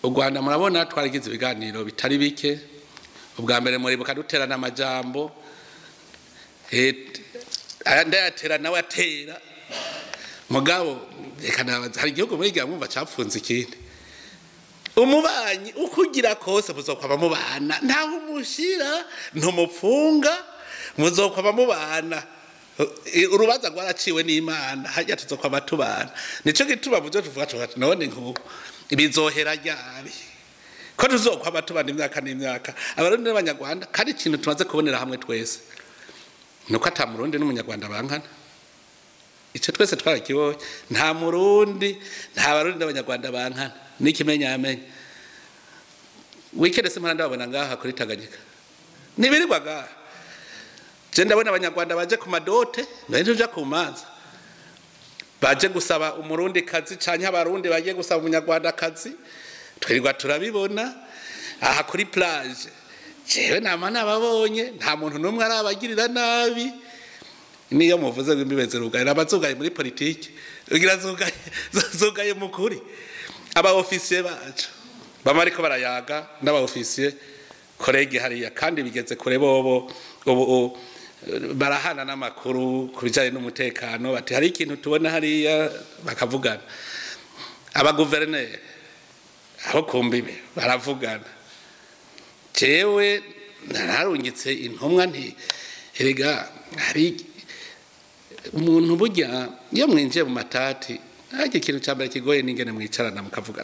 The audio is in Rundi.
u Rwanda murabona twaragize ibiganiro bitari bike ubwa mbere muri bukaduterana amajambo ndayatera nawe atera mugabo reka nabaza hari igihugu muri mwumva capfunze ikindi umubanyi ukugira kose muzokwaba mubana ntaho umushira ntumupfunga muzokwaba mubana urubanza rwaraciwe n'Imana hajya tuzokwaba tubana nico gituma muzo tuvuga tuti none nkuko ibizohera ryari ko tuzokwaba tubana imyaka n'imyaka abarundi n'abanyarwanda kandi ikintu tumaze kubonera hamwe twese nuko ata murundi n'umunyarwanda bankana ico twese twarakiboye nta murundi nta barundi n'abanyarwanda bankana nikimenyamenya wikende semana ndabona ngaha kuri Tanganyika nibirirwaga je ndabona abanyarwanda baje ku madote nanje nja ku manza baje gusaba umurundi kazi canke abarundi bagiye gusaba umunyarwanda kazi twirirwa turabibona aha kuri plage jewe namana babonye nta muntu numwe arabagirira nabi niyo muvuze ngo rugaye abazugaye muri politiki ugira zugaye mukuri aba officier bacu bamariko barayaga n'aba officier collègue hariya kandi bigeze kure bobo ubu barahana n'amakuru kubijanye n'umutekano bati hari ikintu tubona hariya bakavugana aba gouverneur aho kumbibe baravugana jewe nararungitse intumwa nti erega hari umuntu burya iyo mwinjiye mu matati hari ikintu cyambere kigoye n'ingene mwicarana mukavugana